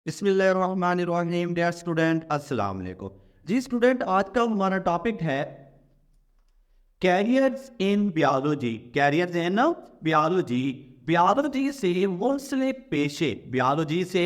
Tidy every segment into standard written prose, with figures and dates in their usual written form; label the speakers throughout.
Speaker 1: बिस्मिल्लाहिर्रहमानिर्रहीम। Dear student, अस्सलाम वालेकुम। जी स्टूडेंट, आज का हमारा टॉपिक है कैरियर्स इन बियोलॉजी। कैरियर्स इन बियोलॉजी। बियोलॉजी से मुंसलिक पेशे, बियोलॉजी से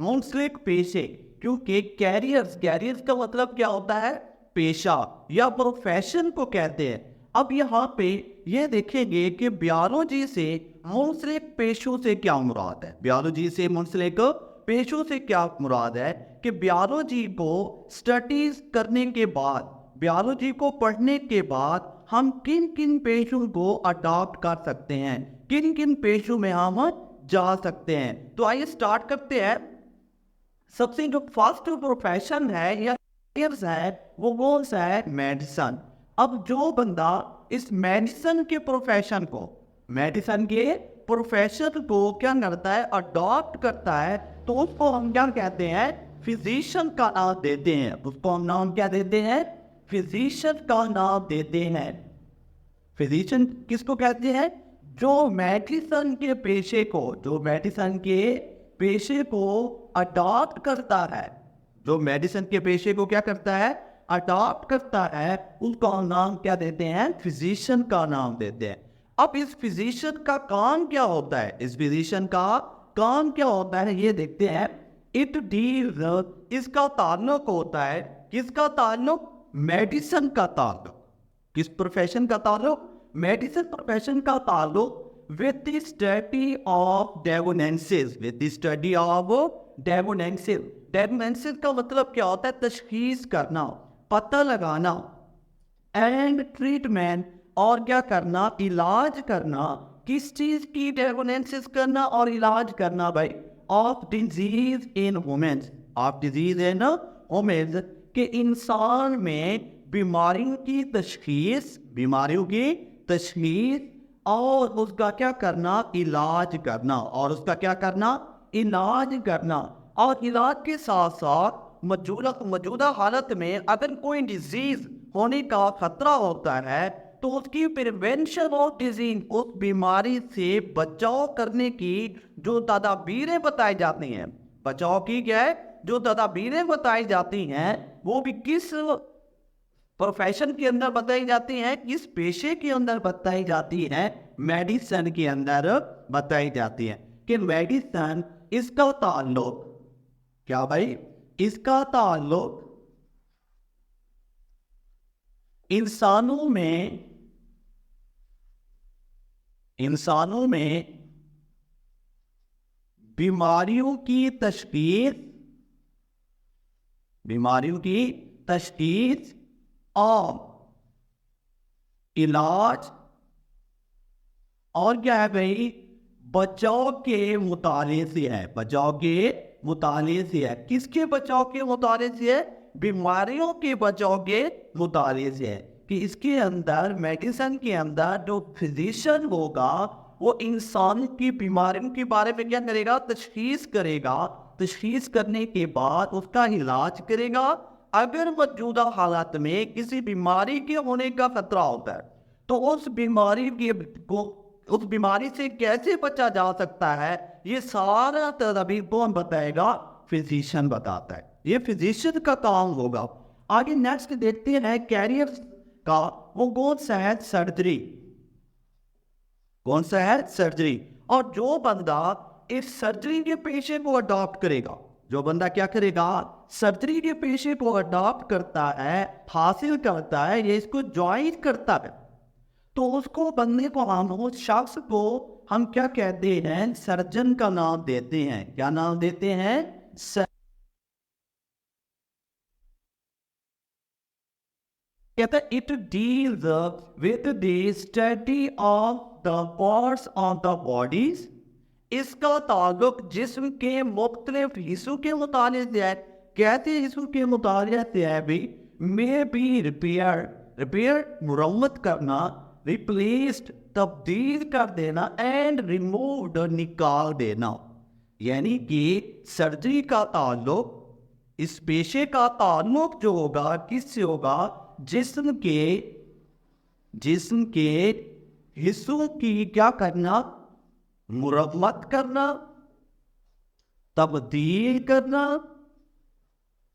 Speaker 1: मुंसलिक पेशे। क्योंकि कैरियर्स कैरियर्स का मतलब क्या होता है? पेशा या प्रोफेशन को कहते हैं। अब यहाँ पे ये देखेंगे कि बियोलॉजी से मुंसलिक पेशों से क्या मुराद है। बियोलॉजी से मुंसलिक पेशों से क्या मुराद है कि बियोलॉजी को स्टडीज करने के बाद, बियोलॉजी को पढ़ने के बाद हम किन किन पेशों को अडॉप्ट कर सकते हैं, किन किन पेशों में हम जा सकते हैं। तो आइए स्टार्ट करते हैं। सबसे जो फर्स्ट प्रोफेशन है या कैरियर्स है वो कौन सा है? मेडिसिन। अब जो बंदा इस मेडिसिन के प्रोफेशन को, मेडिसिन के प्रोफेशन को क्या करता है? अडॉप्ट करता है, तो उसको हम क्या कहते हैं? फिजिशियन का नाम देते हैं। उसको हम नाम क्या देते हैं? फिजिशियन का नाम देते हैं। फिजिशियन किसको कहते हैं? जो मेडिसिन के पेशे को, जो मेडिसिन के पेशे को अडॉप्ट करता है, जो मेडिसिन के पेशे को क्या करता है? अडॉप्ट करता है, उसका नाम क्या देते हैं? फिजिशियन का नाम देते हैं। अब इस फिजिशियन का काम क्या होता है? इस फिजिशियन का काम क्या होता है ये देखते हैं। इट डील्स, इसका ताल्लुक होता है, किसका ताल्लुक? मेडिसिन का ताल्लुक। किस प्रोफेशन का ताल्लुक? मेडिसिन प्रोफेशन का ताल्लुक with the study of diagnosis, with the study of diagnosis. Diagnosis का मतलब क्या होता है? तशखीस करना, पता लगाना, एंड ट्रीटमेंट, और क्या करना? इलाज करना। किस चीज की डायग्नोसिस करना और इलाज करना भाई? Of disease in womens, of disease in womens, के इंसान में बीमारियों की तशखीस, बीमारियों की तशखीस और उसका क्या करना? इलाज करना। और उसका क्या करना? इलाज करना। और इलाज के साथ साथ मौजूदा हालत में अगर कोई डिजीज होने का खतरा होता है तो उसकी प्रिवेंशन ऑफ डिजीज, उस बीमारी से बचाव करने की जो तदाबीरें बताई जाती हैं, बचाव की क्या है? जो तदाबीरें बताई जाती हैं वो भी किस प्रोफेशन के अंदर बताई जाती हैं? किस पेशे के अंदर बताई जाती है? मेडिसिन के अंदर बताई जाती है। कि मेडिसिन, इसका ताल्लुक क्या भाई? इसका ताल्लुक इंसानों में, इंसानों में बीमारियों की तशखीस, बीमारियों की तशखीस और इलाज, और क्या है भाई? बचाव के मुताले से है। बचाव के मुताले से है। किसके बचाव के मुताले से है? बीमारियों के बचाव के मुताले से है। कि इसके अंदर, मेडिसिन के अंदर जो फिजिशियन होगा वो इंसान की बीमारियों के बारे में क्या करेगा? तशखीस करेगा। तशखीस करने के बाद उसका इलाज करेगा। अगर मौजूदा हालात में किसी बीमारी के होने का खतरा होता है तो उस बीमारी के को, उस बीमारी से कैसे बचा जा सकता है, ये सारा तदबीर कौन बताएगा? फिजिशियन बताता है। ये फिजिशियन का काम होगा। आगे नेक्स्ट देखते हैं कैरियर का, वो कौन सा है? सर्जरी। कौन सा है? सर्जरी। और जो बंदा इस सर्जरी के पेशे को अडॉप्ट करेगा, जो बंदा क्या करेगा? सर्जरी के पेशे को अडॉप्ट करता है, हासिल करता है, ये इसको ज्वाइन करता है, तो उसको बंदे को, हम उस शख्स को हम क्या कहते हैं? सर्जन का नाम देते हैं। क्या नाम देते हैं? कहते हैं it deals with the study of the parts of the bodies. इसका ताल्लुक जिस्म के मुख्तलिफ हिस्सों के मुताले से है। कहते हिस्सों के मुताले से है भी, मे बी रिपेयर, रिपेयर मुरम्मत करना, रिप्लेस्ड तब्दील कर देना, एंड रिमूव्ड निकाल देना। यानी कि सर्जरी का ताल्लुक, इस पेशे का ताल्लुक जो होगा किससे होगा? जिस्म के, जिस्म के हिस्सों की क्या करना? मुरम्मत करना, तब्दील करना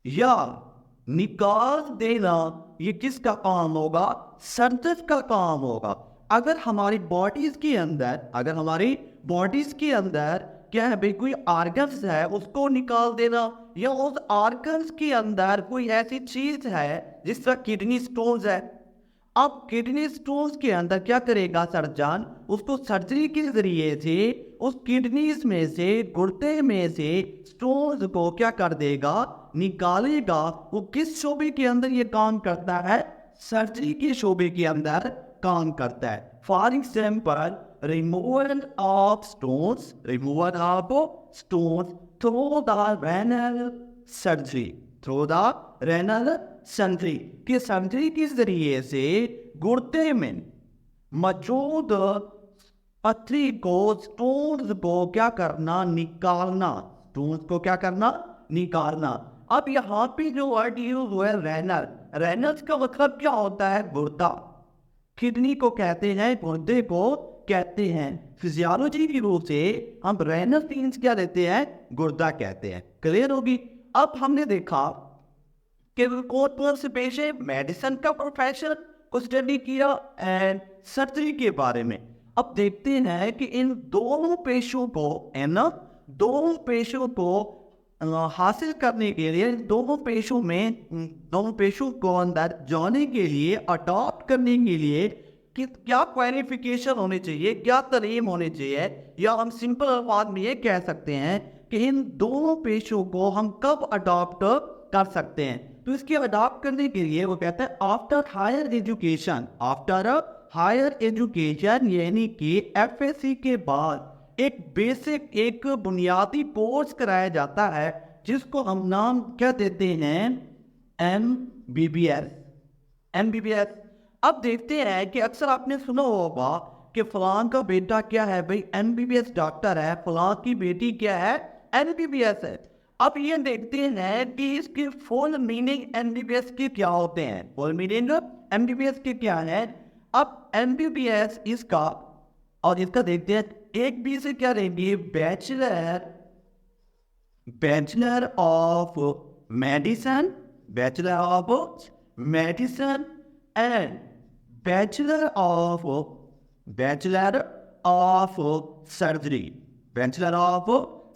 Speaker 1: या निकाल देना, ये किसका काम होगा? सर्जन का काम होगा। अगर हमारी बॉडीज के अंदर क्या है भाई, कोई ऑर्गन्स है उसको निकाल देना, या उस ऑर्गन्स के अंदर कोई ऐसी चीज है जिस तरह किडनी स्टोन्स है। अब किडनी स्टोन्स के अंदर क्या करेगा सर्जन? उसको सर्जरी के जरिए से उस किडनीज में से, गुर्दे में से स्टोन्स को क्या कर देगा? निकालेगा। वो किस शोबे के अंदर ये काम करता है? सर्जरी के शोबे के अंदर काम करता है। For example, removal of stones through the renal surgery की सर्जरी के जरिए से गुर्दे में मौजूद पथरी को, स्टोन्स को क्या करना? निकालना। स्टोन्स को क्या करना? निकालना। अब यहाँ पे जो वर्ड यूज हुआ है रेनल, रेनल्स का मतलब क्या होता है? गुर्दा। किडनी को कहते हैं, गुर्दे को कहते हैं। फिजियोलॉजी की रूप से हम रेनल मींस क्या लेते हैं? गुर्दा कहते हैं। क्लियर होगी? अब हमने देखा कि कौन से पेशे, मेडिसिन का प्रोफेशन को स्टडी किया एंड सर्जरी के बारे में। अब देखते हैं कि इन दोनों पेशों को हासिल करने के लिए, दोनों पेशों को अंदर जाने के लिए, अडॉप्ट करने के लिए कि क्या क्वालिफिकेशन होनी चाहिए, क्या तालीम होनी चाहिए, या हम सिंपल अल्फाज में ये कह सकते हैं कि इन दोनों पेशों को हम कब अडॉप्ट कर सकते हैं। तो इसके अडॉप्ट करने के लिए वो कहते हैं आफ्टर हायर एजुकेशन, यानी कि एफएससी के बाद एक बुनियादी कोर्स कराया जाता है जिसको हम नाम क्या देते हैं? एमबीबीएस। अब देखते हैं कि अक्सर आपने सुना होगा कि फलां का बेटा क्या है भाई? एमबीबीएस डॉक्टर है। फलां की बेटी क्या है? एमबीबीएस है। अब ये देखते हैं कि इसके फुल मीनिंग एमबीबीएस के क्या होते हैं। फुल मीनिंग एमबीबीएस के क्या है? अब एमबीबीएस इसका और इसका देखते हैं। एक बी से क्या रहेंगे? Bachelor of medicine and bachelor of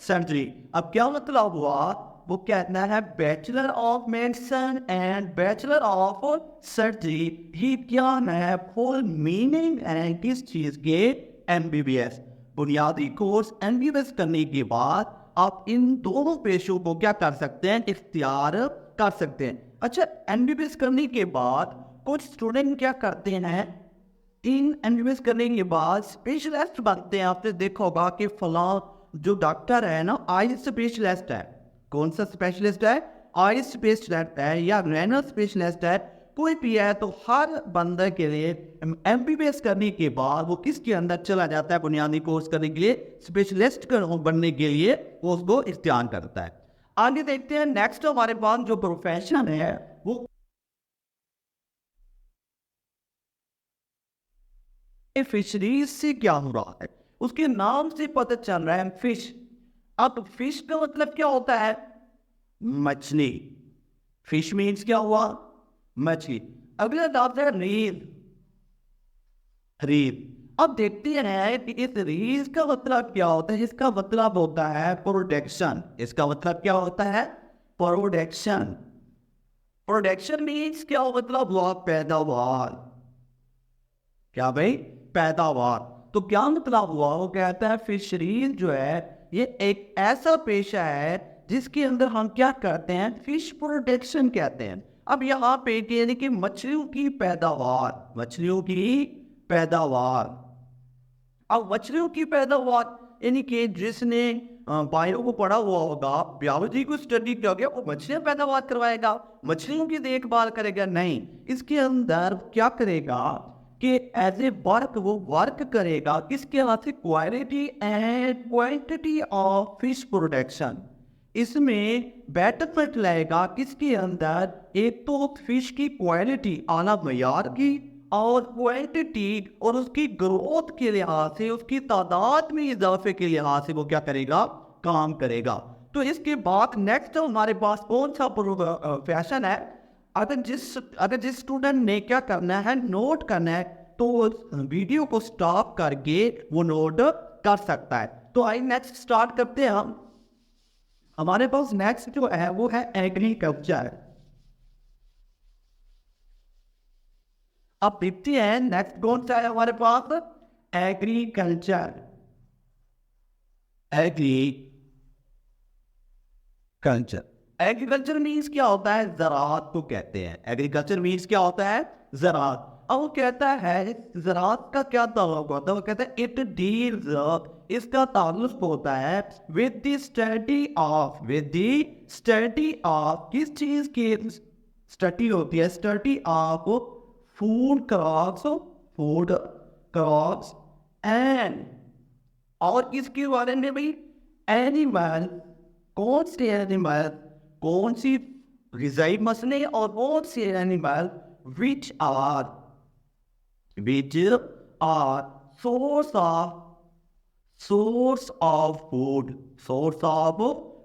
Speaker 1: surgery. अब क्या मतलब हुआ? वो कहना है bachelor of medicine and bachelor of surgery ही क्या है? फुल मीनिंग है किस चीज के? एमबीबीएस। बुनियादी कोर्स एमबीबीएस करने के बाद आप इन दोनों पेशों को क्या कर सकते हैं? इख्तियार कर सकते हैं। अच्छा, एमबीबीएस करने के बाद कुछ स्टूडेंट क्या करते हैं? इन एमबीबीएस करने के बाद स्पेशलिस्ट बनते हैं। आपने देखा होगा कि फलां जो डॉक्टर है ना, आई स्पेशलिस्ट है। कौन सा स्पेशलिस्ट है? आई स्पेशलिस्ट है या रेनल स्पेशलिस्ट है। कोई भी है तो हर बंदे के लिए एमबीबीएस करने के बाद वो किसके अंदर चला जाता है? बुनियादी कोर्स करने के लिए, स्पेशलिस्ट बनने के लिए वो उसको इख्तियार करता है। आगे देखते हैं नेक्स्ट हमारे पास जो प्रोफेशन है वो फिशरीज से क्या हो रहा है। उसके नाम से पता चल रहा है फिश। अब फिश का मतलब क्या होता है? मछली। फिश मीन्स क्या हुआ? मछली। अगला लफ्ज है रील। अब देखते हैं कि इस रील का मतलब क्या होता है। इसका मतलब होता है प्रोडक्शन। इसका मतलब क्या होता है? प्रोडक्शन। प्रोडक्शन मीन्स क्या मतलब हुआ? पैदावार। क्या भाई? पैदावार। तो क्या मतलब हुआ? वो कहता है फिशरीज जो है ये एक ऐसा पेशा है जिसके अंदर हम क्या करते हैं? फिश प्रोडक्शन कहते हैं। अब यहाँ पे यानी कि मछलियों की पैदावार। अब मछलियों की पैदावार यानी कि जिसने बायो को पढ़ा हुआ होगा, बायोलॉजी को स्टडी किया गया, वो मछलियां पैदावार करवाएगा, मछलियों की देखभाल करेगा? नहीं, इसके अंदर क्या करेगा कि एज ए वर्क वो वर्क करेगा किसके हाथ से? Quality and quantity of fish production. इसमें बेटरमेंट लाएगा किसके अंदर? एक तो फिश की क्वालिटी, आला मयार की, और क्वांटिटी और उसकी ग्रोथ के लिहाज से, उसकी तादाद में इजाफे के लिहाज से वो क्या करेगा? काम करेगा। तो इसके बाद नेक्स्ट हमारे पास कौन सा प्रोफेशन है। अगर जिस स्टूडेंट ने क्या करना है, नोट करना है, तो वीडियो को स्टॉप करके वो नोट कर सकता है। तो आइए नेक्स्ट स्टार्ट करते हैं हम। हमारे पास नेक्स्ट जो है वो है एग्रीकल्चर। अब देखते हैं नेक्स्ट कौन सा है हमारे पास, एग्रीकल्चर। एग्रीकल्चर मीन्स क्या होता है, ज़राअत को कहते हैं। एग्रीकल्चर मीन्स क्या होता है, ज़राअत। अब वो कहता है ज़राअत का क्या ताल्लुक होता है, वो कहता है इट डील्स, इसका ताल्लुक होता है विद द स्टडी ऑफ, किस चीज की स्टडी होती है, study of food crops and, और इसके बारे में भी एनिमल, कौन से एनिमल, कौन सी ग़िज़ाई मसले और कौन से animal which are source of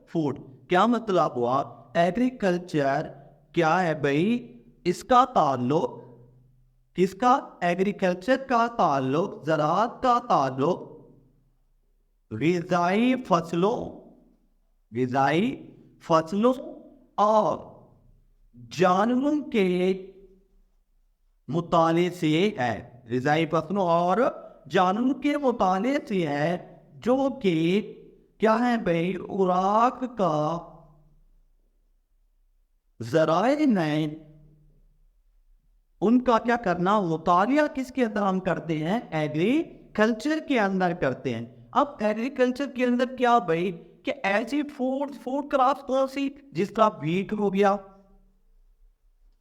Speaker 1: food. क्या मतलब हुआ, एग्रीकल्चर क्या है भाई, इसका ताल्लुक, किसका, एग्रीकल्चर का ताल्लुक, ज़राअत का ताल्लुक ग़िज़ाई फसलों और जानवरों के मुताले से है। ग़िज़ाई फसलों और जानवरों के मुताले से है, जो कि क्या है भाई, खुराक का ज़राए नए, उनका क्या करना, मुतालिया किसके अंदर हम करते हैं, एग्रीकल्चर के अंदर करते हैं। अब एग्रीकल्चर के अंदर क्या भाई, कि ऐसी फूड क्रॉप्स कौन सी, जिसका व्हीट हो गया,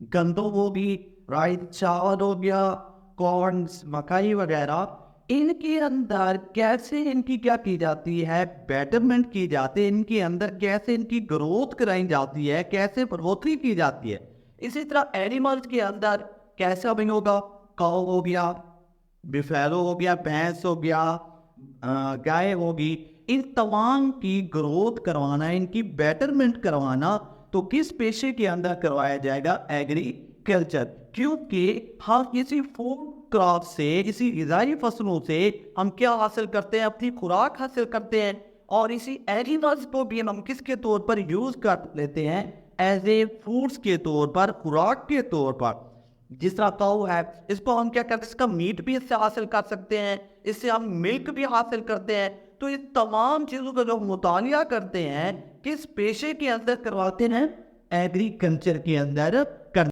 Speaker 1: गंदम होगी, राइस, चावल हो गया, कॉर्न, मकई वगैरह, इनके अंदर कैसे इनकी क्या की जाती है, बेटरमेंट की जाती है, इनके अंदर कैसे इनकी ग्रोथ कराई जाती है, कैसे बढ़ोतरी की जाती है। इसी तरह एनिमल्स के अंदर कैसा भी होगा, काऊ हो गया, बिफेलो हो गया, भैंस हो गया, गाय होगी, इन तमाम की ग्रोथ करवाना, इनकी बेटरमेंट करवाना, तो किस पेशे के अंदर करवाया जाएगा, एग्रीकल्चर। क्योंकि हम किसी फूड क्रॉप से, किसी ग़िज़ाई फसलों से हम क्या हासिल करते हैं, अपनी खुराक हासिल करते हैं, और इसी एनिमल्स को भी हम किसके तौर पर यूज़ कर लेते हैं, एज ए फूड्स के तौर पर, खुराक के तौर पर। जिस तरह काऊ है, इसको हम क्या करते हैं, इसका मीट भी इससे हासिल कर सकते हैं, इससे हम मिल्क भी हासिल करते हैं। तो ये तमाम चीज़ों का जो मुतालिया करते हैं, किस पेशे के अंदर करवाते हैं, एग्रीकल्चर के अंदर कर